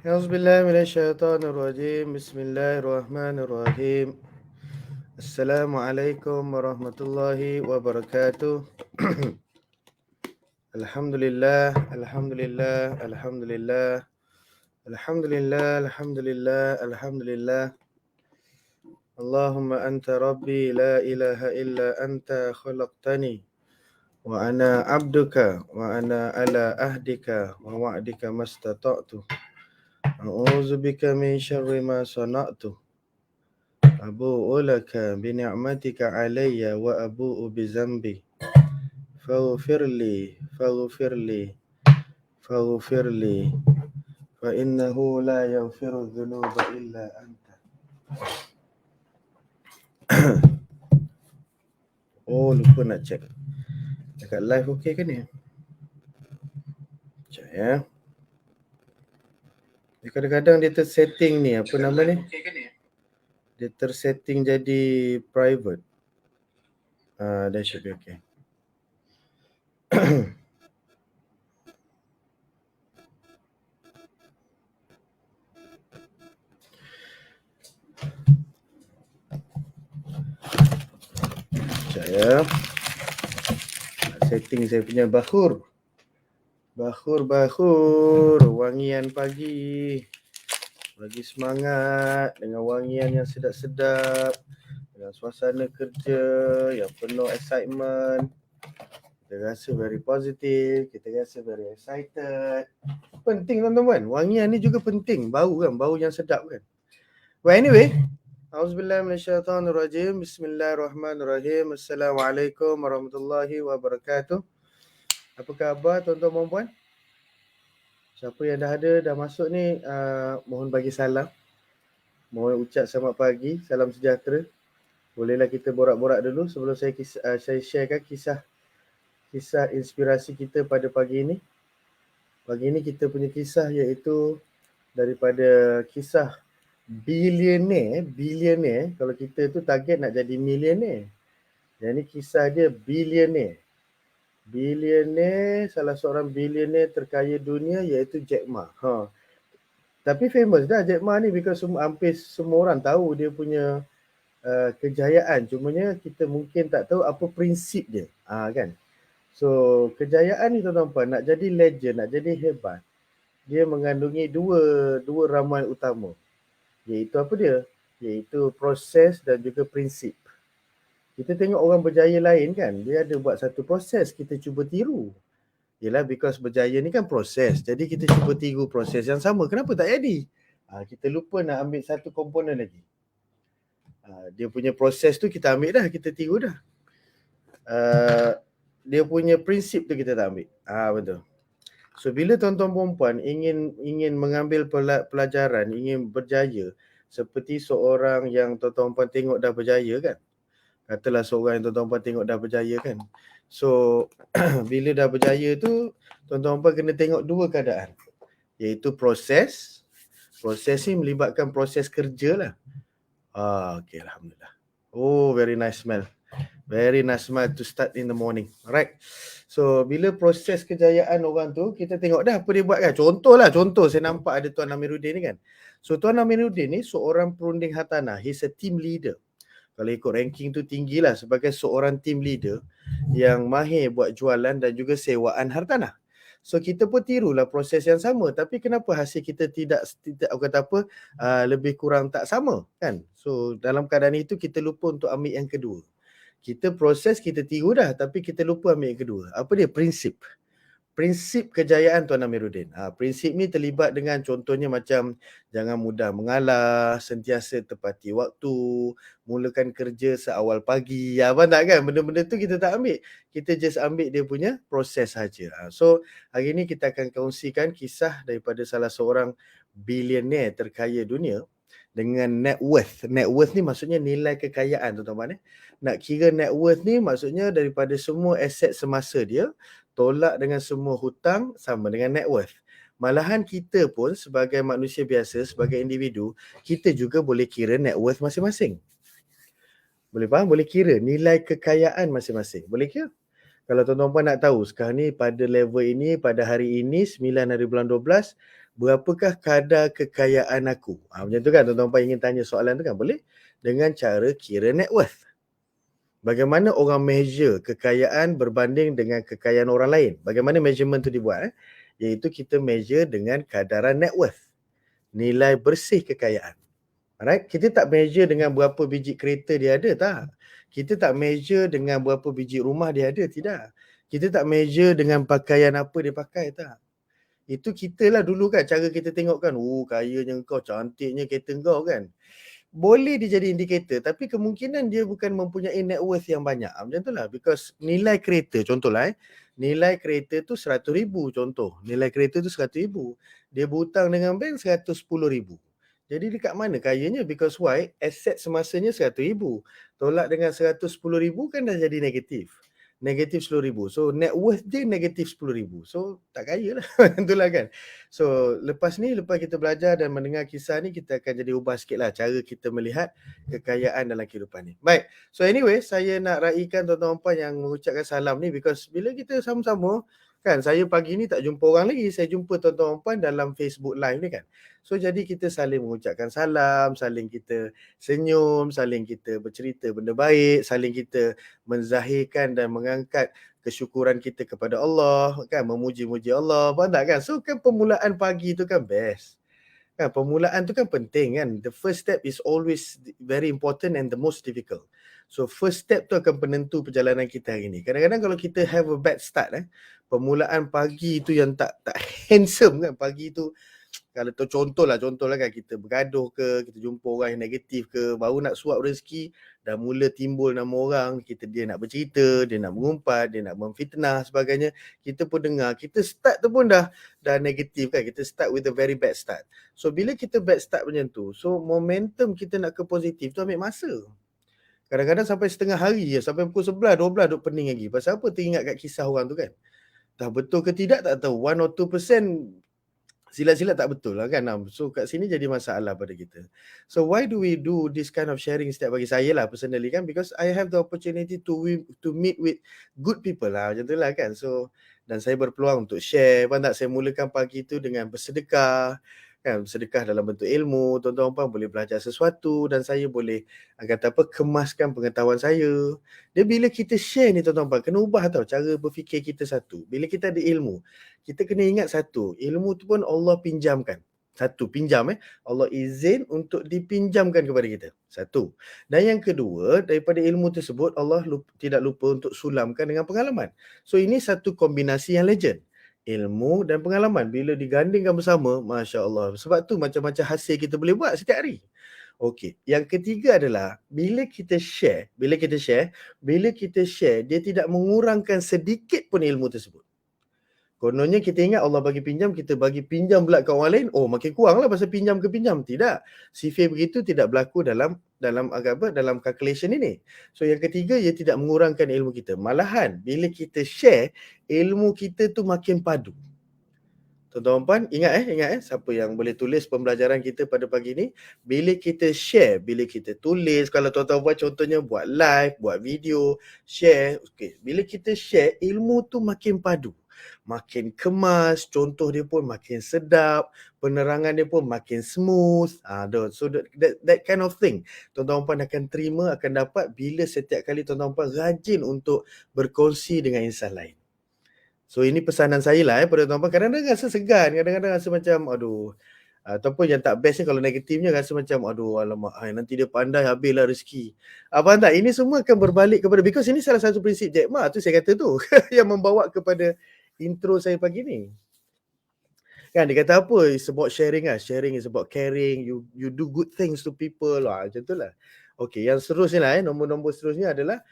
أعوذ بالله من الشيطان الرجيم بسم الله الرحمن الرحيم السلام عليكم ورحمة الله وبركاته الحمد لله الحمد لله الحمد لله الحمد لله الحمد لله الحمد لله اللهم أنت ربي لا إله إلا أنت خلقتني وأنا عبدك وأنا على عهدك ووعدك ما استطعت أعوذ بك من شر ما صنعت أبوء لك بنعمتك علي وأبوء بذنبي فاغفر لي فاغفر لي فاغفر لي فإنه لا يغفر الذنوب إلا أنت. Oh, lupa nak check dekat live okey ke ni? Sekejap ya. Kadang-kadang dia tersetting ni, apa nama ni? Dia tersetting jadi private. That should be okay. Sekejap ya. Setting saya punya bakhur. Bakhur, wangian pagi. Bagi semangat dengan wangian yang sedap-sedap, dengan suasana kerja yang penuh excitement. Kita rasa very positive, kita rasa very excited. Penting tuan-tuan, wangian ni juga penting. Bau kan, bau yang sedap kan. Well anyway, Auzubillahi minasyaitonirrajim. Bismillahirrahmanirrahim. Assalamualaikum warahmatullahi wabarakatuh. Apa khabar tuan-tuan dan puan? Siapa yang dah ada, dah masuk ni, mohon bagi salam. Mohon ucap selamat pagi, salam sejahtera. Bolehlah kita borak-borak dulu sebelum saya sharekan kisah inspirasi kita pada pagi ini. Pagi ini kita punya kisah iaitu daripada kisah billionaire. Kalau kita tu target nak jadi millionaire. Jadi kisah dia billionaire, salah seorang billionaire terkaya dunia iaitu Jack Ma. Tapi famous dah Jack Ma ni because hampir semua orang tahu dia punya kejayaan. Cumanya kita mungkin tak tahu apa prinsip dia. Kan? So kejayaan ni tuan-tuan, nak jadi legend, nak jadi hebat, dia mengandungi dua ramuan utama. Iaitu apa dia? Iaitu proses dan juga prinsip. Kita tengok orang berjaya lain kan, dia ada buat satu proses, kita cuba tiru. Yelah, because berjaya ni kan proses. Jadi kita cuba tiru proses yang sama. Kenapa tak jadi? Kita lupa nak ambil satu komponen lagi. Dia punya proses tu kita ambil dah, kita tiru dah. Dia punya prinsip tu kita tak ambil. Betul. So bila tuan-tuan perempuan ingin mengambil pelajaran, ingin berjaya, seperti seorang yang tuan-tuan perempuan tengok dah berjaya kan. Katalah seorang yang tuan-tuan perempuan tengok dah berjaya kan. So bila dah berjaya tu, tuan-tuan perempuan kena tengok dua keadaan. Iaitu proses. Proses ni melibatkan proses kerja lah. Okay, Alhamdulillah. Oh, very nice smell. Very nice smell to start in the morning. Alright. So bila proses kejayaan orang tu, kita tengok dah apa dia buat kan. Contoh saya nampak ada Tuan Amiruddin ni kan. So Tuan Amiruddin ni seorang perunding hartanah. He's a team leader. Kalau ikut ranking tu tinggilah sebagai seorang team leader yang mahir buat jualan dan juga sewaan hartanah. So kita pun tirulah proses yang sama, tapi kenapa hasil kita tidak kata apa, lebih kurang tak sama kan. So dalam keadaan itu kita lupa untuk ambil yang kedua. Kita proses, kita tiru dah, tapi kita lupa ambil yang kedua. Apa dia? Prinsip. Prinsip kejayaan Tuan Amiruddin. Prinsip ni terlibat dengan contohnya macam jangan mudah mengalah, sentiasa tepati waktu, mulakan kerja seawal pagi. Abang tak kan? Benda-benda tu kita tak ambil. Kita just ambil dia punya proses saja. So hari ni kita akan kongsikan kisah daripada salah seorang billionaire terkaya dunia dengan net worth. Net worth ni maksudnya nilai kekayaan tuan-tuan. Nak kira net worth ni maksudnya daripada semua aset semasa dia, tolak dengan semua hutang sama dengan net worth. Malahan kita pun sebagai manusia biasa, sebagai individu, kita juga boleh kira net worth masing-masing. Boleh faham? Boleh kira nilai kekayaan masing-masing. Boleh kira? Kalau tuan-tuan nak tahu, sekarang ni pada level ini, pada hari ini, 9 hari bulan 12, Berapakah kadar kekayaan aku? Macam tu kan, tuan-tuan puan ingin tanya soalan tu kan, boleh dengan cara kira net worth. Bagaimana orang measure kekayaan berbanding dengan kekayaan orang lain? Bagaimana measurement tu dibuat? Iaitu kita measure dengan kadaran net worth, nilai bersih kekayaan. Alright, kita tak measure dengan berapa biji kereta dia ada, tak. Kita tak measure dengan berapa biji rumah dia ada, tidak. Kita tak measure dengan pakaian apa dia pakai, tak. Itu kita lah dulu kan, cara kita tengok kan, oh kayanya kau, cantiknya kereta kau kan. Boleh dia jadi indikator, tapi kemungkinan dia bukan mempunyai net worth yang banyak. Macam tu lah, because nilai kereta, contohlah nilai kereta tu 100,000 contoh. Nilai kereta tu 100,000. Dia berhutang dengan bank 110,000. Jadi dekat mana kayanya? Because why? Aset semasanya 100,000. Tolak dengan 110,000 kan dah jadi negatif. Negatif 10,000. So net worth dia negatif 10,000. So tak kaya lah. Itulah kan. So lepas ni, lepas kita belajar dan mendengar kisah ni, kita akan jadi ubah sikit lah cara kita melihat kekayaan dalam kehidupan ni. Baik. So anyway, saya nak raikan tuan-tuan puan yang mengucapkan salam ni, because bila kita sama-sama kan, saya pagi ni tak jumpa orang lagi, saya jumpa tuan-tuan puan dalam Facebook live ni kan. So jadi kita saling mengucapkan salam, saling kita senyum, saling kita bercerita benda baik, saling kita menzahirkan dan mengangkat kesyukuran kita kepada Allah kan, memuji-muji Allah, faham tak kan? So kan permulaan pagi tu kan best. Kan permulaan tu kan penting kan. The first step is always very important and the most difficult. So first step tu akan penentu perjalanan kita hari ni. Kadang-kadang kalau kita have a bad start permulaan pagi tu yang tak handsome kan, pagi tu kalau tu contohlah kan, kita bergaduh ke, kita jumpa orang yang negatif ke, baru nak suap rezeki dah mula timbul nama orang, dia nak bercerita, dia nak mengumpat, dia nak memfitnah sebagainya, kita pun dengar, kita start tu pun dah negatif kan, kita start with a very bad start. So bila kita bad start macam tu, so momentum kita nak ke positif tu ambil masa. Kadang-kadang sampai setengah hari je, sampai pukul 11, 12 duk pening lagi. Pasal apa? Teringat kat kisah orang tu kan. Dah betul ke tidak tak tahu. 1 or 2% silat-silat tak betul lah kan. So kat sini jadi masalah pada kita. So why do we do this kind of sharing setiap pagi? Saya lah personally kan, because I have the opportunity to meet with good people lah, macam tu lah kan. So dan saya berpeluang untuk share, faham tak? Saya mulakan pagi tu dengan bersedekah kan, sedekah dalam bentuk ilmu, tuan-tuan puan boleh belajar sesuatu dan saya boleh kata apa, kemaskan pengetahuan saya. Dia bila kita share ni tuan-tuan puan, kena ubah tau cara berfikir kita satu. Bila kita ada ilmu, kita kena ingat satu, ilmu tu pun Allah pinjamkan. Satu, pinjam Allah izin untuk dipinjamkan kepada kita. Satu. Dan yang kedua, daripada ilmu tersebut Allah tidak lupa untuk sulamkan dengan pengalaman. So ini satu kombinasi yang legend. Ilmu dan pengalaman bila digandingkan bersama, Masya Allah. Sebab tu macam-macam hasil kita boleh buat setiap hari. Okey, yang ketiga adalah bila kita share, dia tidak mengurangkan sedikit pun ilmu tersebut. Kononnya kita ingat Allah bagi pinjam, kita bagi pinjam pula ke orang lain, oh makin kurang lah pasal pinjam ke pinjam. Tidak. Sifir begitu tidak berlaku dalam calculation ini. So yang ketiga, ia tidak mengurangkan ilmu kita. Malahan bila kita share, ilmu kita tu makin padu. Tuan-tuan puan, ingat siapa yang boleh tulis pembelajaran kita pada pagi ni, bila kita share, bila kita tulis, kalau tuan-tuan buat contohnya buat live, buat video, share, okey. Bila kita share, ilmu tu makin padu, makin kemas, contoh dia pun makin sedap, penerangan dia pun makin smooth. So that kind of thing tuan-tuan puan akan terima, akan dapat bila setiap kali tuan-tuan puan rajin untuk berkongsi dengan insan lain. So ini pesanan saya lah pada tuan-tuan. Kadang-kadang rasa segan, kadang-kadang rasa macam aduh, ataupun yang tak best kalau negatifnya rasa macam aduh alamak, nanti dia pandai habislah rezeki. Faham tak? Ini semua akan berbalik kepada, because ini salah satu prinsip Jack Ma tu saya kata tu yang membawa kepada intro saya pagi ni. Kan dia kata apa? It's about sharing lah. Sharing is about caring. You do good things to people lah. Macam tu lah. Okay, yang seterusnya lah nombor-nombor seterusnya adalah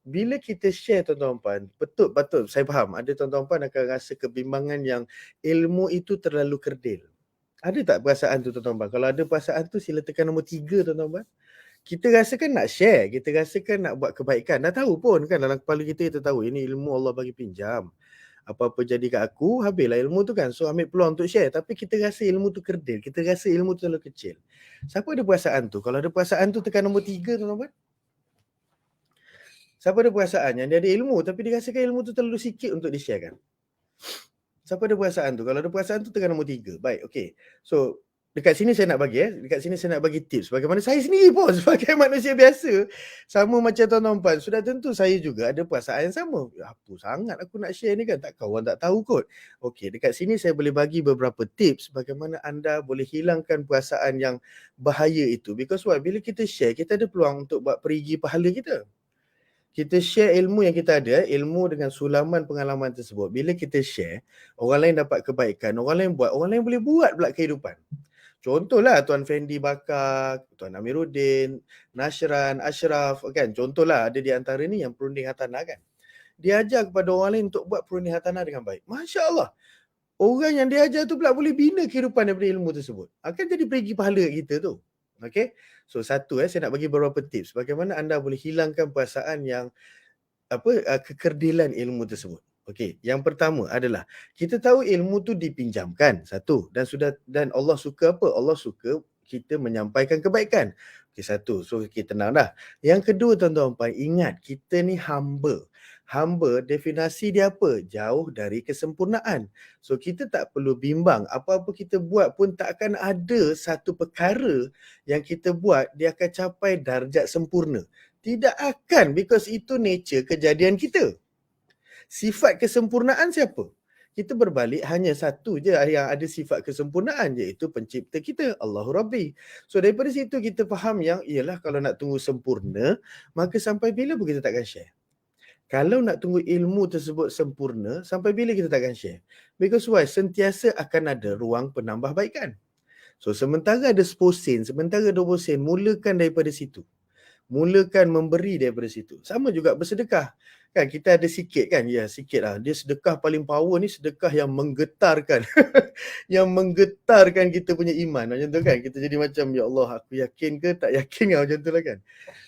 bila kita share tuan-tuan puan, betul saya faham ada tuan-tuan puan akan rasa kebimbangan yang ilmu itu terlalu kerdil. Ada tak perasaan tu tuan-tuan puan? Kalau ada perasaan tu sila tekan nombor 3 tuan-tuan puan. Kita rasakan nak share, kita rasakan nak buat kebaikan. Dah tahu pun kan dalam kepala kita tahu ini ilmu Allah bagi pinjam. Apa-apa jadi kat aku, habislah ilmu tu kan. So ambil peluang untuk share. Tapi kita rasa ilmu tu kerdil. Kita rasa ilmu tu terlalu kecil. Siapa ada perasaan tu? Kalau ada perasaan tu tekan nombor 3 tuan-tuan puan. Siapa ada perasaan yang dia ada ilmu tapi dia rasakan ilmu tu terlalu sikit untuk di-sharekan? Siapa ada perasaan tu? Kalau ada perasaan tu tengah nombor 3. Baik, okey. So, dekat sini saya nak bagi dekat sini saya nak bagi tips bagaimana saya sendiri pun sebagai manusia biasa, sama macam tuan-tuan puan, sudah tentu saya juga ada perasaan yang sama. Apa sangat aku nak share ni kan, takkan orang tak tahu kot. Okey, dekat sini saya boleh bagi beberapa tips bagaimana anda boleh hilangkan perasaan yang bahaya itu. Because why? Bila kita share, kita ada peluang untuk buat perigi pahala kita. Kita share ilmu yang kita ada, ilmu dengan sulaman pengalaman tersebut. Bila kita share, orang lain dapat kebaikan, orang lain buat, orang lain boleh buat pula kehidupan. Contohlah Tuan Fendi Bakar, Tuan Amiruddin, Nashran, Ashraf kan. Contohlah ada di antara ni yang perunding hartanah kan. Dia ajar kepada orang lain untuk buat perunding hartanah dengan baik. Masya Allah. Orang yang dia ajar tu pula boleh bina kehidupan daripada ilmu tersebut. Akan jadi perigi pahala kita tu. Okay. So satu saya nak bagi beberapa tips bagaimana anda boleh hilangkan perasaan yang kekerdilan ilmu tersebut. Okey, yang pertama adalah kita tahu ilmu tu dipinjamkan, satu, dan Allah suka apa? Allah suka kita menyampaikan kebaikan. Okey, satu. So kita tenang dah. Yang kedua tuan-tuan puan, ingat kita ni hamba. Hamba definisi dia apa? Jauh dari kesempurnaan. So kita tak perlu bimbang, apa-apa kita buat pun tak akan ada satu perkara yang kita buat dia akan capai darjat sempurna. Tidak akan, because itu nature kejadian kita. Sifat kesempurnaan siapa? Kita berbalik hanya satu je yang ada sifat kesempurnaan, iaitu pencipta kita, Allahu Rabbi. So daripada situ kita faham yang ialah kalau nak tunggu sempurna, maka sampai bila pun kita takkan share. Kalau nak tunggu ilmu tersebut sempurna, sampai bila kita takkan share? Because why? Sentiasa akan ada ruang penambahbaikan. So sementara ada 10 sen, sementara 20 sen, mulakan daripada situ. Mulakan memberi daripada situ. Sama juga bersedekah. Kan kita ada sikit kan? Ya, sikit lah. Dia sedekah paling power ni sedekah yang menggetarkan. Yang menggetarkan kita punya iman. Macam tu kan? Kita jadi macam, ya Allah, aku yakin ke tak yakin kan? Macam tu lah kan?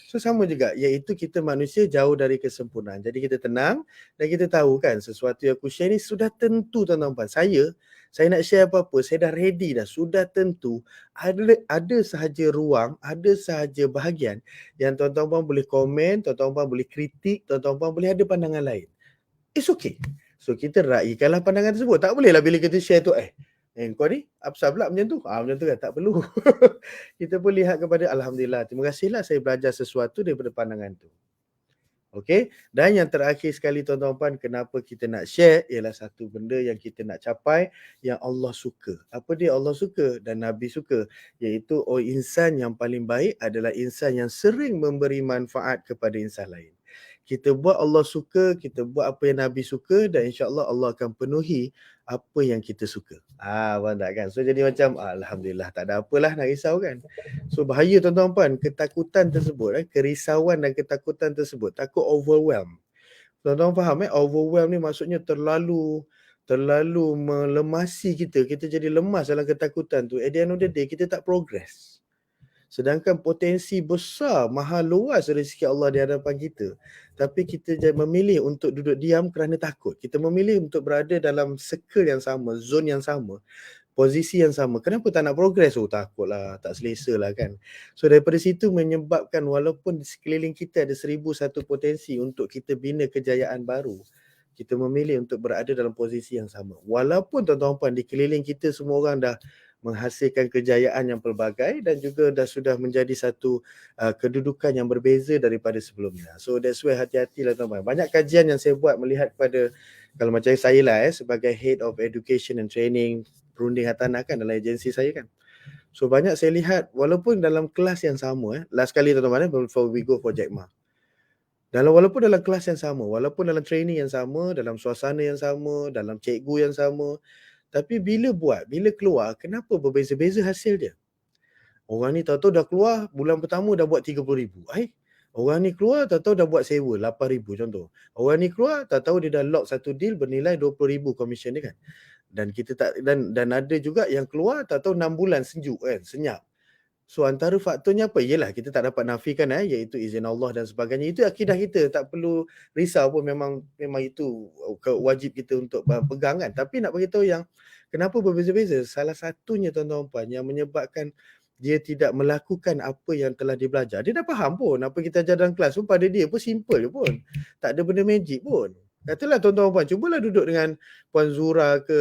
So sama juga, iaitu kita manusia jauh dari kesempurnaan. Jadi kita tenang dan kita tahu kan sesuatu yang aku share ni sudah tentu tuan-tuan puan. Saya nak share apa-apa, saya dah ready dah, sudah tentu ada sahaja ruang, ada sahaja bahagian yang tuan-tuan puan boleh komen, tuan-tuan puan boleh kritik, tuan-tuan puan boleh ada pandangan lain. It's okay. So kita raikanlah pandangan tersebut. Tak bolehlah bila kita share tu kau ni apa pula macam tu? Macam tu kan, tak perlu. Kita pun lihat kepada alhamdulillah, terima kasihlah saya belajar sesuatu daripada pandangan tu. Okey, dan yang terakhir sekali tuan-tuan puan, kenapa kita nak share ialah satu benda yang kita nak capai yang Allah suka. Apa dia Allah suka dan Nabi suka, iaitu insan yang paling baik adalah insan yang sering memberi manfaat kepada insan lain. Kita buat Allah suka, kita buat apa yang Nabi suka, dan insya-Allah Allah akan penuhi apa yang kita suka. Faham tak kan? So jadi macam alhamdulillah, tak ada apalah nak risau kan. So bahaya tuan-tuan puan, ketakutan tersebut, kerisauan dan ketakutan tersebut, takut overwhelm. Tuan-tuan faham overwhelm ni maksudnya terlalu melemasi kita jadi lemas dalam ketakutan tu. At the end of the day kita tak progress. Sedangkan potensi besar, maha luas rezeki Allah di hadapan kita. Tapi kita memilih untuk duduk diam kerana takut. Kita memilih untuk berada dalam circle yang sama, zone yang sama, posisi yang sama. Kenapa tak nak progress? Takutlah, tak selesa lah kan. So daripada situ menyebabkan walaupun di sekeliling kita ada 1001 potensi untuk kita bina kejayaan baru, kita memilih untuk berada dalam posisi yang sama. Walaupun tuan-tuan puan di keliling kita semua orang dah menghasilkan kejayaan yang pelbagai dan juga sudah menjadi satu kedudukan yang berbeza daripada sebelumnya. So that's why hati-hatilah tuan-tuan. Banyak kajian yang saya buat melihat pada, kalau macam saya lah sebagai Head of Education and Training perunding hartanah kan dalam agensi saya kan. So banyak saya lihat walaupun dalam kelas yang sama last kali tuan-tuan before we go for Jack Ma. Walaupun dalam kelas yang sama, walaupun dalam training yang sama, dalam suasana yang sama, dalam cikgu yang sama, tapi bila keluar, kenapa berbeza-beza hasil dia? Orang ni tahu-tahu dah keluar, bulan pertama dah buat 30,000. Orang ni keluar, tahu-tahu dah buat sewa 8,000 contoh. Orang ni keluar, tahu-tahu dia dah lock satu deal bernilai 20,000 komisen dia kan. Dan kita tak dan ada juga yang keluar, tahu-tahu 6 bulan sejuk kan, senyap. So antara faktornya apa? Yalah kita tak dapat nafikan iaitu izin Allah dan sebagainya. Itu akidah kita, tak perlu risau pun, memang itu wajib kita untuk pegang kan. Tapi nak bagi tahu yang kenapa berbeza-beza, salah satunya tuan-tuan puan yang menyebabkan dia tidak melakukan apa yang telah dia belajar. Dia dah faham pun apa kita ajar dalam kelas pun, pada dia pun simple je pun. Tak ada benda magic pun. Katalah tuan-tuan puan, cubalah duduk dengan Puan Zura ke,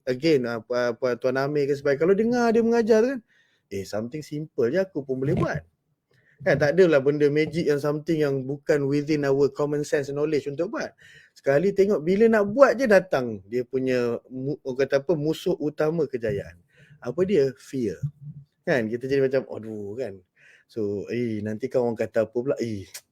again Puan Tuan Amir ke sebagainya. Kalau dengar dia mengajar tu kan, something simple je aku pun boleh buat. Kan tak adalah benda magic yang something yang bukan within our common sense knowledge untuk buat. Sekali tengok bila nak buat je datang dia punya orang kata apa, musuh utama kejayaan. Apa dia? Fear. Kan kita jadi macam aduh kan. So nanti kan orang kata apa pula,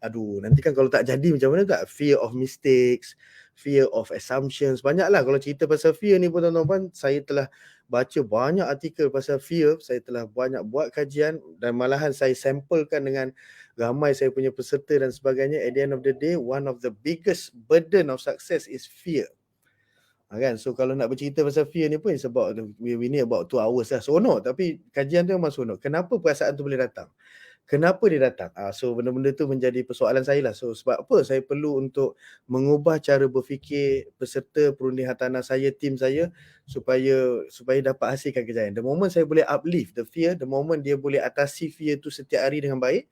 aduh nanti kan kalau tak jadi macam mana tak? Fear of mistakes, fear of assumptions. Banyaklah kalau cerita pasal fear ni pun tuan-tuan, saya telah baca banyak artikel pasal fear, saya telah banyak buat kajian dan malahan saya sampelkan dengan ramai saya punya peserta dan sebagainya. At the end of the day, one of the biggest burden of success is fear. Kan, so kalau nak bercerita pasal fear ni pun it's about we need about 2 hours lah, seronok. Tapi kajian tu memang seronok. Kenapa perasaan tu boleh datang, kenapa dia datang, so benda-benda tu menjadi persoalan saya lah. So sebab apa saya perlu untuk mengubah cara berfikir peserta perunding hartanah saya, tim saya, supaya dapat hasilkan kejayaan. The moment saya boleh uplift the fear, the moment dia boleh atasi fear tu setiap hari dengan baik,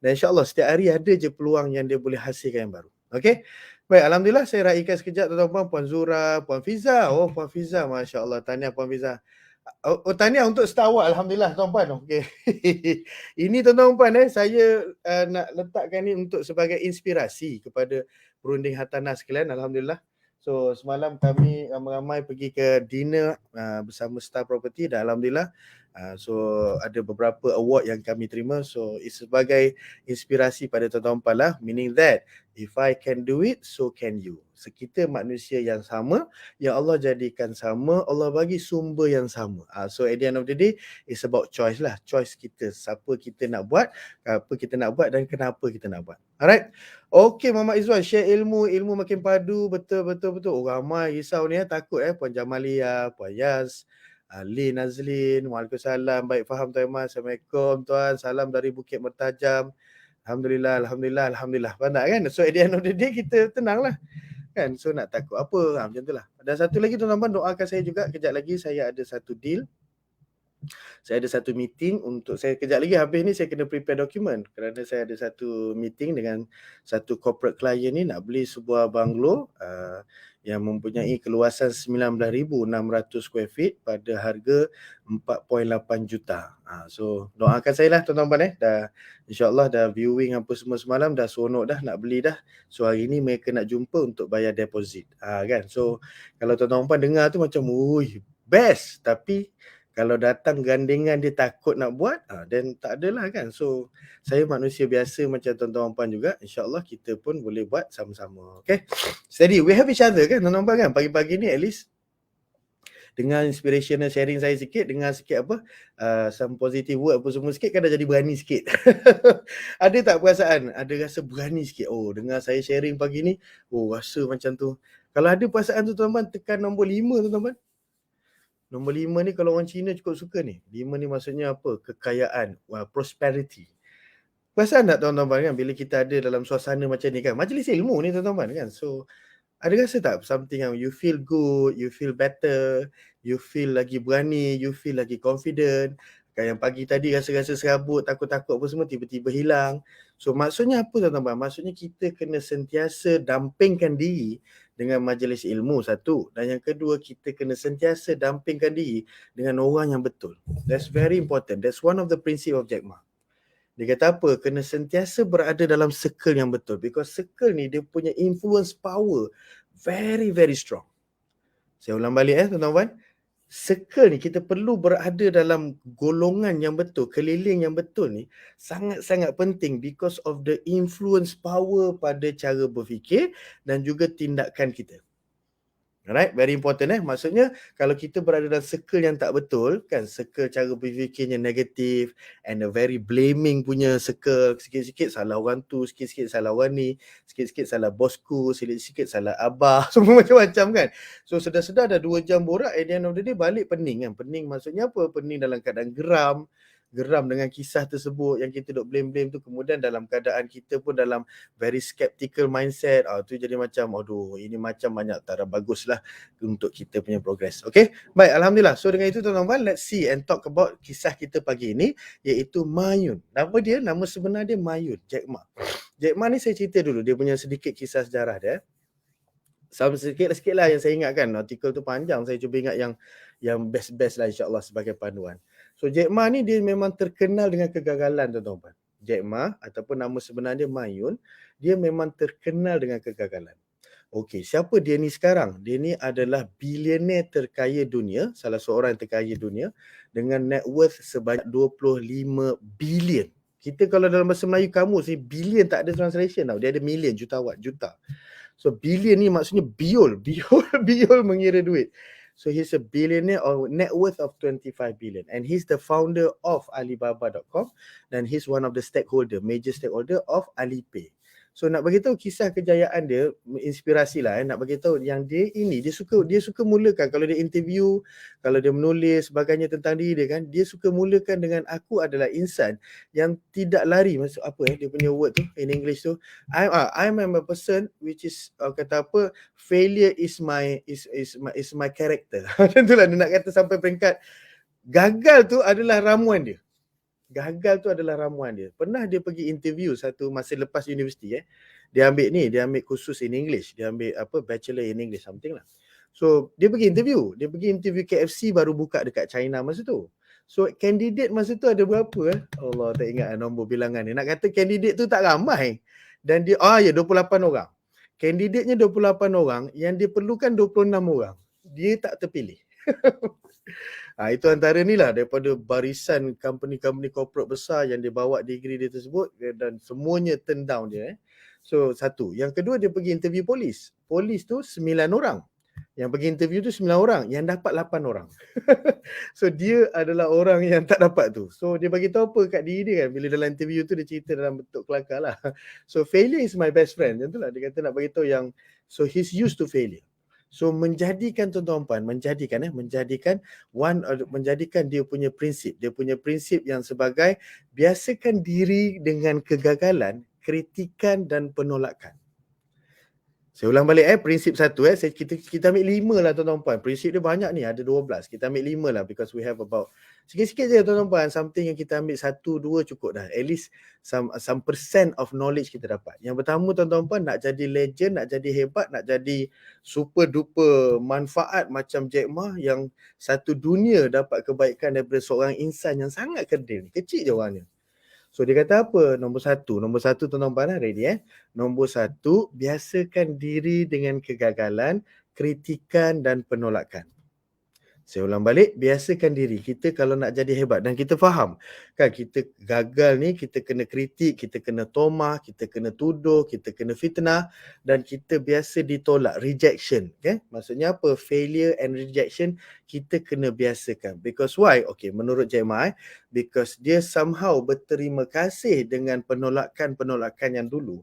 dan insyaAllah setiap hari ada je peluang yang dia boleh hasilkan yang baru. Okay. Baik, Alhamdulillah saya raikan sekejap tuan-tuan. Puan Zura, Puan Fiza. Oh, Puan Fiza, Masya Allah. Tahniah Puan Fiza. Tahniah untuk Star Award. Alhamdulillah tuan-tuan. Okay. Ini tuan-tuan, saya nak letakkan ni untuk sebagai inspirasi kepada perunding hartanah sekalian. Alhamdulillah. So semalam kami ramai-ramai pergi ke dinner bersama Star Property dan Alhamdulillah. So ada beberapa award yang kami terima. So it's sebagai inspirasi pada tuan-tuan lah. Meaning that if I can do it, so can you. Kita manusia yang sama, yang Allah jadikan sama, Allah bagi sumber yang sama. So at the end of the day, it's about choice lah. Choice kita, siapa kita nak buat, apa kita nak buat dan kenapa kita nak buat. Alright. Okay, Muhammad Izwan, share ilmu makin padu, betul. Oh, ramai risau ni takut Puan Jamalia, Puan Yas, Lin Azlin, Waalaikumsalam, baik faham Tuan Iman, Assalamualaikum Tuan, salam dari Bukit Mertajam. Alhamdulillah. Pandai kan? So at the end of the day kita tenang lah. Kan? So nak takut apa? Macam tu lah. Dan satu lagi tuan-tuan, doakan saya juga. Kejap lagi saya ada satu deal. Saya ada satu meeting untuk saya kejap lagi habis ni saya kena prepare dokumen kerana saya ada satu meeting dengan satu corporate client ni nak beli sebuah banglo yang mempunyai keluasan 19,600 square feet pada harga 4.8 juta. So doakan saya lah tuan-tuan dah insya-Allah dah viewing apa semua semalam, dah seronok dah nak beli dah. So hari ni mereka nak jumpa untuk bayar deposit. Kan. So kalau tuan-tuan dengar tu macam best, tapi kalau datang gandengan dia takut nak buat, then tak adalah kan. So saya manusia biasa macam tuan-tuan puan juga, insya-Allah kita pun boleh buat sama-sama. Okay. Steady, we have each other kan tuan-tuan puan kan. Pagi-pagi ni at least dengar inspirational sharing saya sikit, dengar sikit apa some positive word apa semua sikit, kan dah jadi berani sikit. Ada tak perasaan? Ada rasa berani sikit. Oh, dengar saya sharing pagi ni, rasa macam tu. Kalau ada perasaan tu tuan-tuan, tekan nombor 5 tuan-tuan. Nombor 5 ni kalau orang Cina cukup suka ni. 5 ni maksudnya apa? Kekayaan, prosperity. Perasan tak tuan-tuan kan bila kita ada dalam suasana macam ni kan? Majlis ilmu ni tuan-tuan kan. So ada rasa tak something yang you feel good, you feel better, you feel lagi berani, you feel lagi confident. Kan yang pagi tadi rasa-rasa serabut, takut-takut apa semua tiba-tiba hilang. So maksudnya apa tuan-tuan? Maksudnya kita kena sentiasa dampingkan diri dengan majlis ilmu satu, dan yang kedua kita kena sentiasa dampingkan diri dengan orang yang betul. That's very important. That's one of the principle of Jack Ma. Dia kata apa? Kena sentiasa berada dalam circle yang betul, because circle ni dia punya influence power very very strong. Saya ulang balik tuan-tuan. Circle ni kita perlu berada dalam golongan yang betul, keliling yang betul ni sangat-sangat penting because of the influence power pada cara berfikir dan juga tindakan kita. Alright, very important Maksudnya kalau kita berada dalam circle yang tak betul kan, circle cara berfikirnya negatif and a very blaming punya circle, sikit-sikit salah orang tu, sikit-sikit salah orang ni, sikit-sikit salah bosku, sikit-sikit salah abah, semua macam-macam kan. So sedar-sedar dah 2 jam borak, at the end of the day balik pening kan. Pening maksudnya apa? Pening dalam keadaan geram dengan kisah tersebut yang kita duk blame tu, kemudian dalam keadaan kita pun dalam very skeptical mindset. Tu jadi macam aduh, ini macam banyak tak baguslah untuk kita punya progress. Okay, baik, Alhamdulillah. So dengan itu tuan-tuan, let's see and talk about kisah kita pagi ini, iaitu Ma Yun. Nama sebenar dia Ma Yun, Jack Ma. Jack Ma ni saya cerita dulu dia punya sedikit kisah sejarah dia. Sama sikit lah yang saya ingatkan. Artikel tu panjang, saya cuba ingat yang best-best lah insya-Allah sebagai panduan. So Jack Ma ni dia memang terkenal dengan kegagalan tuan-tuan. Jack Ma ataupun nama sebenar dia Ma Yun, dia memang terkenal dengan kegagalan. Okey, siapa dia ni sekarang? Dia ni adalah bilioner terkaya dunia, salah seorang terkaya dunia dengan net worth sebanyak 25 bilion. Kita kalau dalam bahasa Melayu kamus ni billion tak ada translation tau. Dia ada million, jutawan, juta. So billion ni maksudnya biol, biol mengira duit. So he's a billionaire or net worth of 25 billion and he's the founder of Alibaba.com dan he's one of the major stakeholder of Alipay. So nak bagi tahu kisah kejayaan dia, inspirasi lah nak bagi tahu yang dia suka mulakan kalau dia interview, kalau dia menulis sebagainya tentang diri dia kan, dia suka mulakan dengan aku adalah insan yang tidak lari. Maksud apa dia punya word tu in English tu, I'm a person which is kata apa, failure is my character. Macam itulah dia nak kata sampai peringkat gagal tu adalah ramuan dia. Gagal tu adalah ramuan dia. Pernah dia pergi interview satu masa lepas universiti dia ambil khusus in English, dia ambil bachelor in English something lah. So dia pergi interview KFC baru buka dekat China masa tu. So candidate masa tu ada berapa Allah tak ingat nombor bilangan ni. Nak kata candidate tu tak ramai. Dan dia 28 orang. Kandidatnya 28 orang, yang dia perlukan 26 orang. Dia tak terpilih. Itu antara ni lah daripada barisan company-company corporate besar yang dia bawa degree dia tersebut dan semuanya turn down dia. So satu. Yang kedua dia pergi interview polis. Polis tu 9 orang. Yang pergi interview tu 9 orang, yang dapat 8 orang. So dia adalah orang yang tak dapat tu. So dia bagi tahu apa kat diri dia kan, bila dalam interview tu dia cerita dalam bentuk kelakar lah. So failure is my best friend. Macam tu lah dia kata nak bagi tahu yang so he's used to failure. So menjadikan tuan-tuan, menjadikan dia punya prinsip yang sebagai biasakan diri dengan kegagalan, kritikan dan penolakan. Saya ulang balik prinsip satu kita ambil 5 lah tuan-tuan. Prinsip dia banyak ni, ada 12. Kita ambil 5 lah because we have about sikit-sikit je tuan-tuan, something yang kita ambil 1 2 cukup dah. At least some percent of knowledge kita dapat. Yang pertama tuan-tuan, nak jadi legend, nak jadi hebat, nak jadi super duper manfaat macam Jack Ma yang satu dunia dapat kebaikan daripada seorang insan yang sangat kerdil ni. Kecil je orangnya. So dia kata apa? Nombor satu tuan-tuan ready Nombor 1, biasakan diri dengan kegagalan, kritikan dan penolakan. Saya ulang balik, biasakan diri. Kita kalau nak jadi hebat dan kita faham kan, kita gagal ni, kita kena kritik, kita kena tomah, kita kena tuduh, kita kena fitnah dan kita biasa ditolak, rejection. Okay? Maksudnya apa? Failure and rejection kita kena biasakan. Because why? Okay, menurut Jack Ma, because dia somehow berterima kasih dengan penolakan-penolakan yang dulu.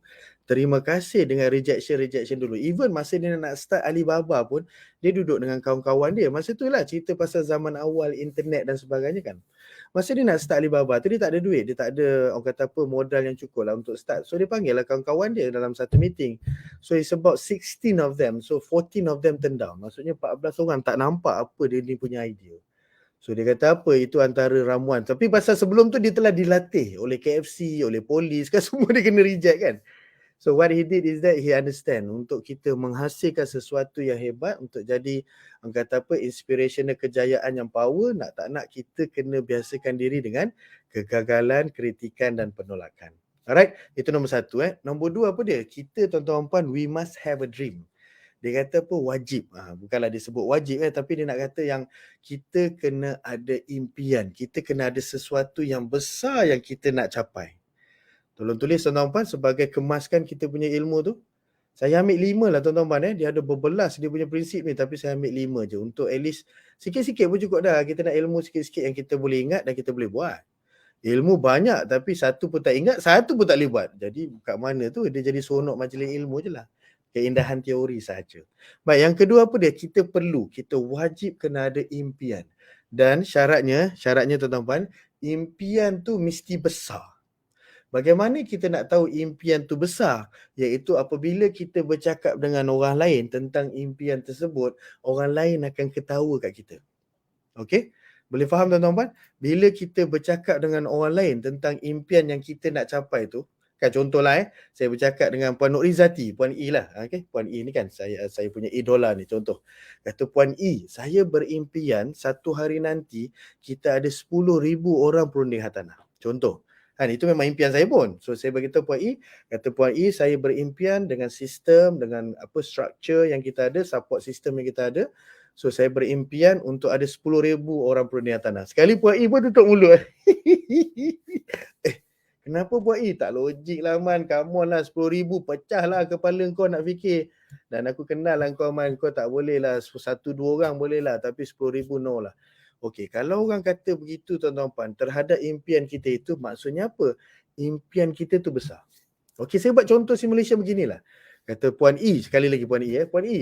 Terima kasih dengan rejection dulu. Even masa dia nak start Alibaba pun, dia duduk dengan kawan-kawan dia. Masa tu lah cerita pasal zaman awal internet dan sebagainya kan. Masa dia nak start Alibaba tu, dia tak ada duit. Dia tak ada, orang kata apa, modal yang cukup lah untuk start. So dia panggil lah kawan-kawan dia dalam satu meeting. So it's about 16 of them. So 14 of them turn down. Maksudnya 14 orang tak nampak apa dia ni punya idea. So dia kata apa, itu antara ramuan. Tapi pasal sebelum tu dia telah dilatih oleh KFC, oleh polis kan, semua dia kena reject kan. So what he did is that he understand untuk kita menghasilkan sesuatu yang hebat, untuk jadi orang kata apa, inspirational, kejayaan yang power, nak tak nak kita kena biasakan diri dengan kegagalan, kritikan dan penolakan. Alright, itu nombor 1 Nombor 2 apa dia? Kita tuan-tuan puan, we must have a dream. Dia kata apa? Wajib. Bukanlah dia sebut wajib tapi dia nak kata yang kita kena ada impian, kita kena ada sesuatu yang besar yang kita nak capai. Tolong tulis tuan-tuan sebagai kemaskan kita punya ilmu tu. Saya ambil 5 lah tuan-tuan dia ada berbelas dia punya prinsip ni, tapi saya ambil 5 je untuk at least sikit-sikit pun cukup dah. Kita nak ilmu sikit-sikit yang kita boleh ingat dan kita boleh buat. Ilmu banyak tapi satu pun tak ingat, satu pun tak boleh buat. Jadi kat mana tu dia jadi seronok majlis ilmu je lah. Keindahan teori sahaja. Baik, yang kedua apa dia? Kita wajib kena ada impian. Dan syaratnya tuan-tuan, impian tu mesti besar. Bagaimana kita nak tahu impian tu besar? Iaitu apabila kita bercakap dengan orang lain tentang impian tersebut, orang lain akan ketawa kat kita. Okey? Boleh faham tuan-tuan? Bila kita bercakap dengan orang lain tentang impian yang kita nak capai tu, Kan contohlah saya bercakap dengan Puan Nurizati, Puan E lah. Okey, Puan E ni kan saya punya idola ni contoh. Kata Puan E, saya berimpian satu hari nanti kita ada 10,000 orang perunding hartanah. Contoh. Kan itu memang impian saya pun. So saya beritahu Puan E, kata Puan E, saya berimpian dengan sistem, dengan apa structure yang kita ada, support system yang kita ada. So saya berimpian untuk ada 10,000 orang perunding hartanah. Sekali Puan E pun tutup mulut. Kenapa Puan E? Tak logik lah Man. Come on lah, 10,000 pecah lah kepala kau nak fikir. Dan aku kenal lah kau Man. Kau tak boleh lah, 1-2 orang boleh lah. Tapi 10,000 no lah. Okey, kalau orang kata begitu tuan-tuan puan, terhadap impian kita itu maksudnya apa? Impian kita tu besar. Okey, saya buat contoh simulation beginilah. Kata Puan E, sekali lagi Puan E. Puan E,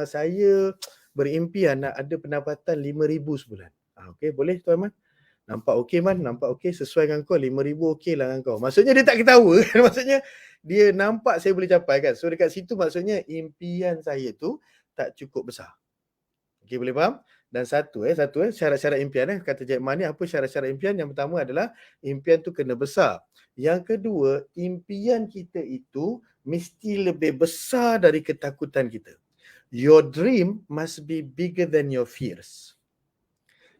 saya berimpian nak ada pendapatan 5,000 sebulan. Okey, boleh Tuan Man? Nampak okey Man, nampak okey, sesuai dengan kau, 5,000 okey lah dengan kau. Maksudnya dia tak ketawa kan, maksudnya dia nampak saya boleh capai kan. So dekat situ maksudnya impian saya tu tak cukup besar. Okey, boleh faham? Dan satu syarat-syarat impian kata Jack Ma ni, apa syarat-syarat impian? Yang pertama adalah impian tu kena besar. Yang kedua, impian kita itu mesti lebih besar dari ketakutan kita. Your dream must be bigger than your fears.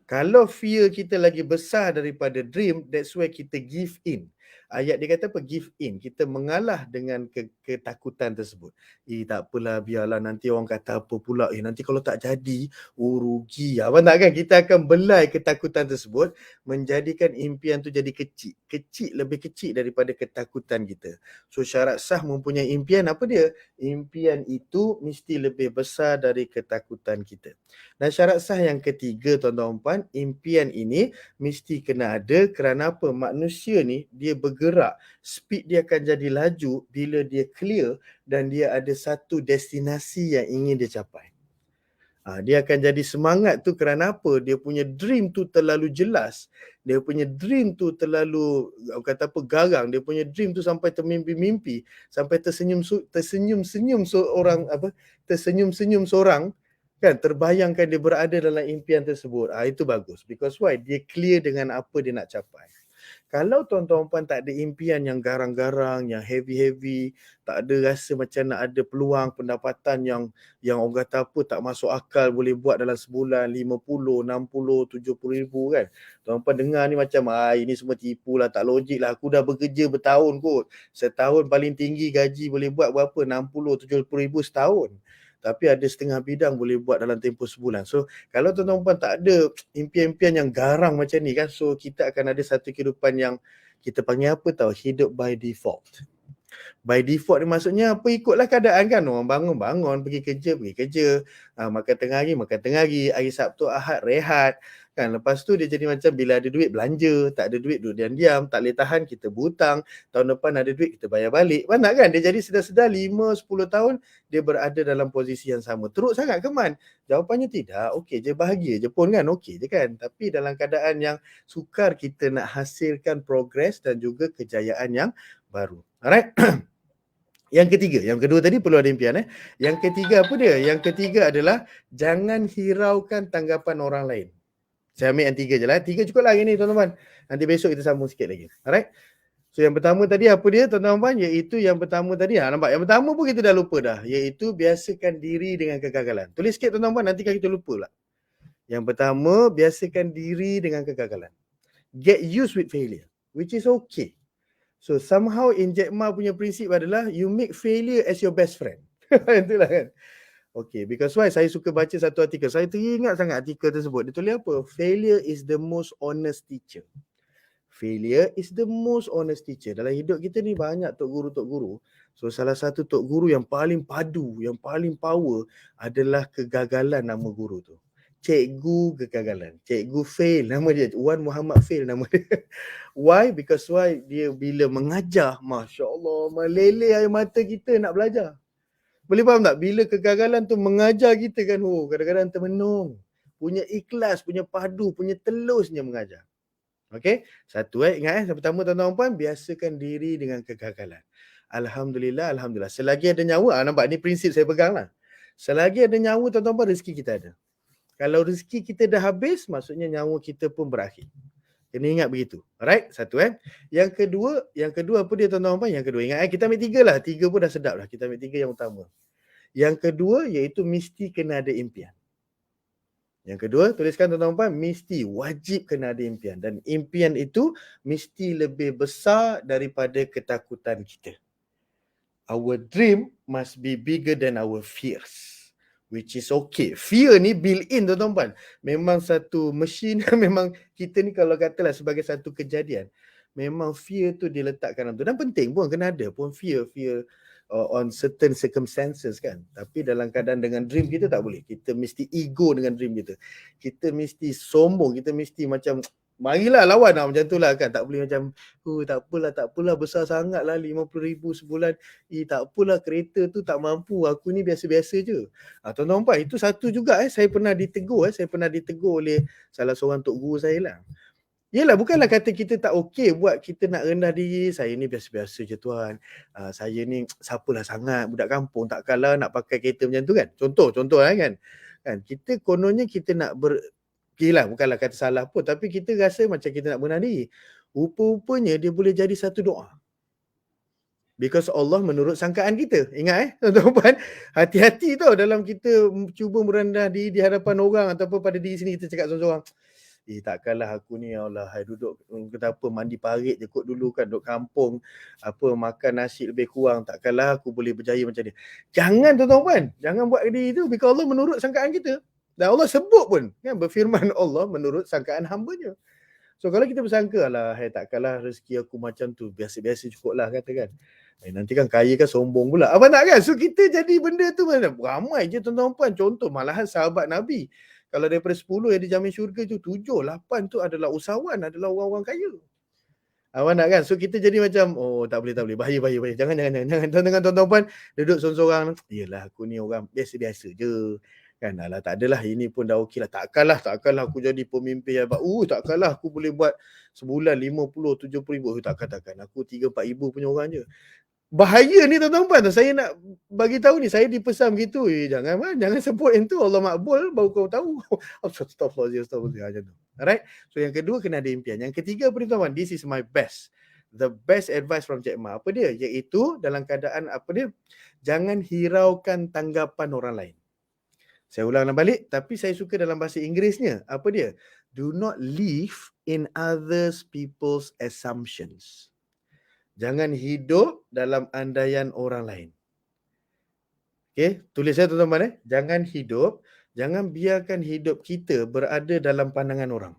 Kalau fear kita lagi besar daripada dream, that's why kita give in. Ayat dia kata apa? Give in. Kita mengalah dengan ketakutan tersebut. Tak apalah, biarlah nanti orang kata apa pula. Nanti kalau tak jadi, rugi. Abang tak kan? Kita akan belai ketakutan tersebut, menjadikan impian tu jadi kecil. Lebih kecil daripada ketakutan kita. So syarat sah mempunyai impian, apa dia? Impian itu mesti lebih besar dari ketakutan kita. Dan syarat sah yang ketiga tuan-tuan puan, impian ini mesti kena ada kerana apa? Manusia ni dia bergerak, speed dia akan jadi laju bila dia clear dan dia ada satu destinasi yang ingin dia capai. Dia akan jadi semangat tu kerana apa? Dia punya dream tu terlalu jelas. Dia punya dream tu terlalu kata apa, garang. Dia punya dream tu sampai termimpi-mimpi, sampai tersenyum-senyum seorang kan, terbayangkan dia berada dalam impian tersebut. Itu bagus. Because why? Dia clear dengan apa dia nak capai. Kalau tuan-tuan puan tak ada impian yang garang-garang, yang heavy-heavy, tak ada rasa macam nak ada peluang pendapatan yang orang kata apa tak masuk akal boleh buat dalam sebulan 50, 60, 70 ribu kan. Tuan puan dengar ni macam ini semua tipu lah, tak logik lah. Aku dah bekerja bertahun kot. Setahun paling tinggi gaji boleh buat berapa? 60, 70 ribu setahun. Tapi ada setengah bidang boleh buat dalam tempoh sebulan. So kalau tuan-tuan puan tak ada impian-impian yang garang macam ni kan, so kita akan ada satu kehidupan yang kita panggil apa tahu, hidup by default. By default ni maksudnya apa, ikutlah keadaan kan. Orang bangun pergi kerja, makan tengah hari, hari Sabtu Ahad rehat kan. Lepas tu dia jadi macam bila ada duit belanja, tak ada duit duduk diam-diam, tak boleh tahan kita berhutang, tahun depan ada duit kita bayar balik. Mana kan, dia jadi sedar-sedar 5-10 tahun dia berada dalam posisi yang sama. Teruk sangat ke Man? Jawapannya tidak. Okey je, bahagia je pun kan, okey je kan. Tapi dalam keadaan yang sukar kita nak hasilkan progres dan juga kejayaan yang baru. Alright. Yang ketiga, yang kedua tadi perlu ada impian. Yang ketiga apa dia? Yang ketiga adalah jangan hiraukan tanggapan orang lain. Saya ambil yang tiga je lah. Tiga cukup lah hari ni tuan-tuan. Nanti besok kita sambung sikit lagi. Alright. So yang pertama tadi apa dia tuan-tuan? Iaitu yang pertama tadi. Nampak? Yang pertama pun kita dah lupa dah. Iaitu biasakan diri dengan kegagalan. Tulis sikit tuan-tuan, nanti kan kita lupa pula. Yang pertama, biasakan diri dengan kegagalan. Get used with failure. Which is okay. So somehow in Jack Ma punya prinsip adalah you make failure as your best friend. Itulah kan. Okay, because why? Saya suka baca satu artikel. Saya teringat sangat artikel tersebut. Dia tulis apa? Failure is the most honest teacher. Failure is the most honest teacher. Dalam hidup kita ni banyak tok guru. So salah satu tok guru yang paling padu, yang paling power adalah kegagalan nama guru tu. Cikgu kegagalan. Cikgu fail nama dia. Wan Muhammad fail nama dia. Why? Because why? Dia bila mengajar, Masya Allah, meleleh air mata kita nak belajar. Boleh faham tak? Bila kegagalan tu mengajar kita kan, kadang-kadang termenung. Punya ikhlas, punya padu, punya telusnya mengajar. Okay? Satu ingat yang pertama tuan-tuan puan, biasakan diri dengan kegagalan. Alhamdulillah. Selagi ada nyawa, nampak ni prinsip saya pegang lah. Selagi ada nyawa tuan-tuan puan, rezeki kita ada. Kalau rezeki kita dah habis, maksudnya nyawa kita pun berakhir. Kena ingat begitu. Alright? Satu Yang kedua apa dia tuan-tuan puan? Yang kedua, ingat kita ambil 3 lah. 3 pun dah sedap lah. Kita ambil 3 yang utama. Yang kedua iaitu mesti kena ada impian. Yang kedua, tuliskan tuan-tuan puan, mesti wajib kena ada impian. Dan impian itu mesti lebih besar daripada ketakutan kita. Our dream must be bigger than our fears. Which is okay. Fear ni built in tuan-tuan puan. Memang satu mesin, memang kita ni kalau katalah sebagai satu kejadian, memang fear tu diletakkan dalam tu. Dan penting pun kena ada pun fear on certain circumstances kan. Tapi dalam keadaan dengan dream kita tak boleh. Kita mesti ego dengan dream kita. Kita mesti sombong, kita mesti macam marilah lawan lah macam tu lah kan. Tak boleh macam tak apalah besar sangat lah 50,000 sebulan. Tak apalah kereta tu tak mampu. Aku ni biasa-biasa je. Tuan-tuan puan, itu satu juga saya pernah ditegur. Saya pernah ditegur oleh salah seorang tok guru saya lah. Yelah, bukanlah kata kita tak okey buat kita nak rendah diri. Saya ni biasa-biasa je tuan. Saya ni siapalah sangat budak kampung. Takkanlah nak pakai kereta macam tu kan. Contoh lah kan. Kita kononnya kita nak okeylah, bukanlah kata salah pun. Tapi kita rasa macam kita nak rendah diri. Rupa-rupanya dia boleh jadi satu doa. Because Allah menurut sangkaan kita. Ingat tuan-tuan puan. Hati-hati tau dalam kita cuba merendah diri di hadapan orang ataupun pada diri sini kita cakap seorang-seorang. Takkanlah aku ni Allah duduk kata apa mandi parit je kot dulu kan, duduk kampung apa makan nasi lebih kurang, takkanlah aku boleh berjaya macam dia. Jangan tuan-tuan puan, jangan buat diri tu, because Allah menurut sangkaan kita. Dan Allah sebut pun kan, berfirman Allah menurut sangkaan hamba-Nya. So kalau kita bersangka alah takkanlah rezeki aku macam tu, biasa-biasa cukuplah katakan. Nanti kan kaya kan sombong pula. Apa nak kan? So kita jadi benda tu ramai je tuan-tuan puan. Contoh malahan sahabat Nabi. Kalau daripada 10 yang dijamin syurga tu, 7, 8 tu adalah usahawan, adalah orang-orang kaya. Awak nak kan? So kita jadi macam, tak boleh. Bahaya. Jangan. Dengan tuan-tuan puan, duduk sorang-sorang. Yelah, aku ni orang biasa-biasa je. Kan, alah tak adalah, ini pun dah okey lah. Takkanlah aku jadi pemimpin hebat. Takkanlah aku boleh buat sebulan 50, 70 ribu. Takkan. Aku 3-4 ribu punya orang je. Bahaya ni tuan-tuan puan. Saya nak bagi tahu ni, saya dipesan begitu. Jangan sebut yang tu. Allah makbul baru kau tahu. Astagfirullahaladzim. Alright. So yang kedua kena ada impian. Yang ketiga tuan-tuan, this is my best. The best advice from Cik Ma. Apa dia? Iaitu dalam keadaan apa dia? Jangan hiraukan tanggapan orang lain. Saya ulang balik, tapi saya suka dalam bahasa Inggerisnya. Apa dia? Do not live in others people's assumptions. Jangan hidup dalam andaian orang lain. Okey, tulis saya tuan-tuan jangan biarkan hidup kita berada dalam pandangan orang.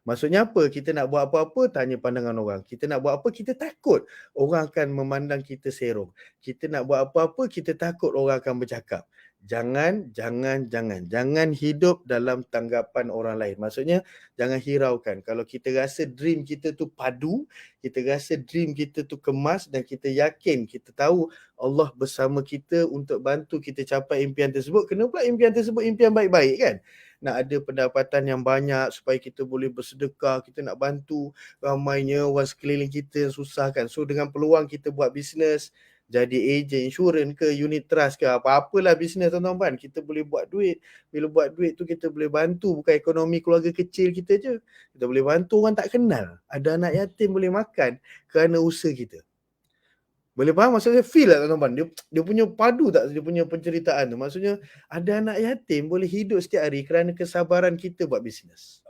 Maksudnya apa? Kita nak buat apa-apa, tanya pandangan orang. Kita nak buat apa, kita takut orang akan memandang kita serong. Kita nak buat apa-apa, kita takut orang akan bercakap. Jangan hidup dalam tanggapan orang lain. Maksudnya, jangan hiraukan. Kalau kita rasa dream kita tu padu, kita rasa dream kita tu kemas dan kita yakin, kita tahu Allah bersama kita untuk bantu kita capai impian tersebut. Kenapa impian tersebut impian baik-baik kan? Nak ada pendapatan yang banyak supaya kita boleh bersedekah, kita nak bantu ramainya orang sekeliling kita yang susah kan. So dengan peluang kita buat bisnes, jadi ejen insurans ke unit trust ke apa-apalah bisnes tuan-tuan puan, kita boleh buat duit. Bila buat duit tu kita boleh bantu bukan ekonomi keluarga kecil kita je. Kita boleh bantu orang tak kenal. Ada anak yatim boleh makan kerana usaha kita. Boleh faham maksudnya? Feel tak tuan-tuan? Dia punya padu tak dia punya penceritaan tu? Maksudnya ada anak yatim boleh hidup setiap hari kerana kesabaran kita buat bisnes.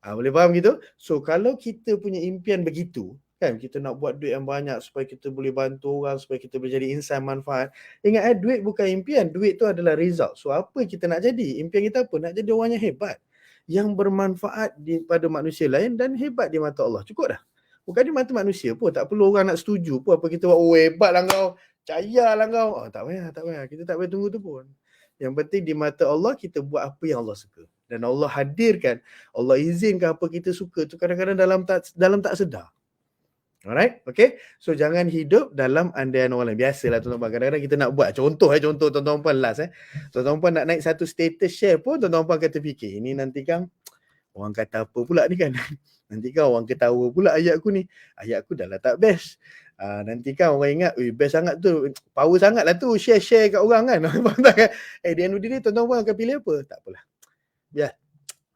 Boleh faham gitu? So kalau kita punya impian begitu, kan kita nak buat duit yang banyak supaya kita boleh bantu orang, supaya kita boleh jadi insan manfaat. Ingat duit bukan impian, duit tu adalah result. So apa kita nak jadi? Impian kita apa? Nak jadi orang yang hebat, yang bermanfaat pada manusia lain dan hebat di mata Allah. Cukup dah. Bukan di mata manusia pun, tak perlu orang nak setuju pun apa kita buat. Hebatlah kau, cayalah kau. Tak payah. Kita tak payah tunggu tu pun. Yang penting di mata Allah kita buat apa yang Allah suka. Dan Allah hadirkan, Allah izinkan apa kita suka tu kadang-kadang dalam tak sedar. Alright, okay. So jangan hidup dalam andaian orang lain. Biasalah tuan-tuan, kadang-kadang kita nak buat contoh tuan-tuan puan last tuan-tuan puan nak naik satu status share pun tuan-tuan puan kata fikir, ini nanti kan orang kata apa pula ni kan. Nanti kan orang ketawa pula ayat aku ni. Ayat aku dah lah tak best. Nanti kan orang ingat, best sangat tu, power sangat lah tu, share kat orang kan. Di end of the day tuan-tuan puan akan pilih apa? Tak apalah.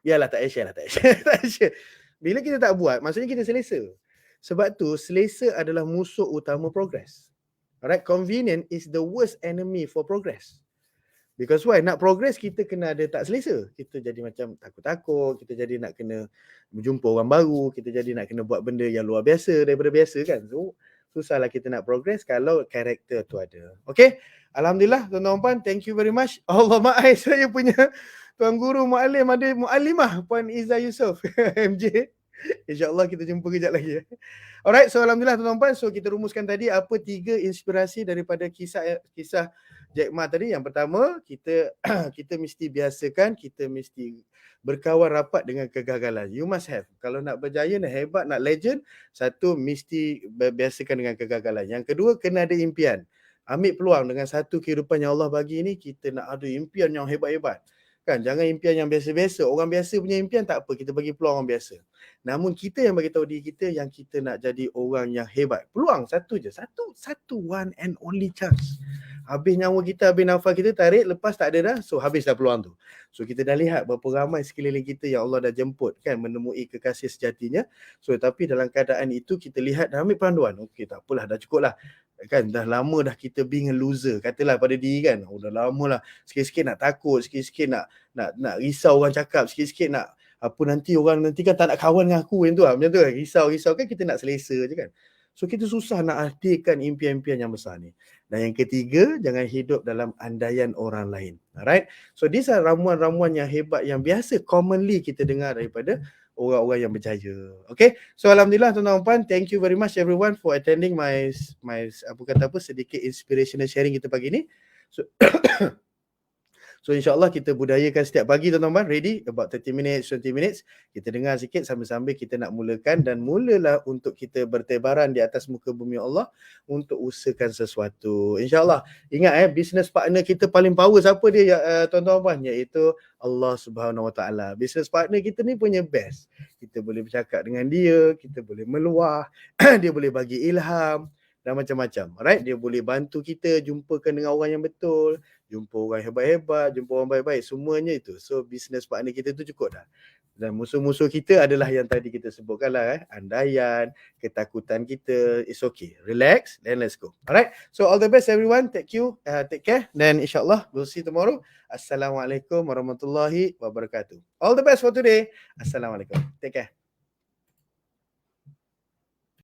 Biarlah tak share. Bila kita tak buat, maksudnya kita selesa. Sebab tu selesa adalah musuh utama progress. Alright, convenient is the worst enemy for progress. Because why? Nak progress kita kena ada tak selesa. Kita jadi macam takut-takut, kita jadi nak kena berjumpa orang baru, kita jadi nak kena buat benda yang luar biasa daripada biasa kan. So susahlah kita nak progress kalau karakter tu ada. Okay? Alhamdulillah tuan-tuan puan, thank you very much. Allah maaf saya punya tuan guru muallim ada muallimah Puan Izzah Yusof MJ. InsyaAllah kita jumpa kejap lagi. Alright, so alhamdulillah tuan-tuan puan, so kita rumuskan tadi apa 3 inspirasi daripada kisah Jack Ma tadi. Yang pertama, kita mesti biasakan, kita mesti berkawan rapat dengan kegagalan. You must have. Kalau nak berjaya, nak hebat, nak legend, satu mesti biasakan dengan kegagalan. Yang kedua, kena ada impian. Ambil peluang dengan satu kehidupan yang Allah bagi ni, kita nak ada impian yang hebat-hebat. Kan, jangan impian yang biasa-biasa. Orang biasa punya impian tak apa, kita bagi peluang orang biasa. Namun kita yang bagi tahu diri kita yang kita nak jadi orang yang hebat. Peluang satu je, satu one and only chance. Habis nyawa kita, habis nafas kita, tarik, lepas tak ada dah, so habis dah peluang tu. So kita dah lihat berapa ramai sekeliling kita yang Allah dah jemput kan menemui kekasih sejatinya. So tapi dalam keadaan itu kita lihat dah ambil panduan. Okey, tak apalah, dah cukup lah. Kan dah lama dah kita being a loser, katalah pada diri kan. Dah lama lah, sikit-sikit nak takut, sikit-sikit nak risau orang cakap, sikit-sikit nak apa nanti orang nanti kan tak nak kawan dengan aku macam tu lah. Macam tu lah, risau kan kita nak selesa je kan. So kita susah nak artikan impian-impian yang besar ni. Dan yang ketiga, jangan hidup dalam andaian orang lain. Alright. So these are ramuan-ramuan yang hebat yang biasa commonly kita dengar daripada orang-orang yang berjaya. Okay. So alhamdulillah tuan-tuan puan, thank you very much everyone for attending my sedikit inspirational sharing kita pagi ni. So insyaAllah kita budayakan setiap pagi tuan-tuan, ready about 30 minutes, 20 minutes. Kita dengar sikit sambil-sambil kita nak mulakan dan mulalah untuk kita bertebaran di atas muka bumi Allah untuk usahakan sesuatu. InsyaAllah. Ingat business partner kita paling power siapa dia tuan-tuan puan? Iaitu Allah Subhanahu Wa Taala. Business partner kita ni punya best. Kita boleh bercakap dengan dia, kita boleh meluah, dia boleh bagi ilham dan macam-macam. Alright, dia boleh bantu kita jumpakan dengan orang yang betul, jumpa orang hebat-hebat, jumpa orang baik-baik, semuanya itu. So business partner kita tu cukup dah. Dan musuh-musuh kita adalah yang tadi kita sebutkan lah, andaian, ketakutan kita. It's okay. Relax, then let's go. Alright. So all the best everyone. Take care. Then insyaAllah we'll see you tomorrow. Assalamualaikum warahmatullahi wabarakatuh. All the best for today. Assalamualaikum. Take care.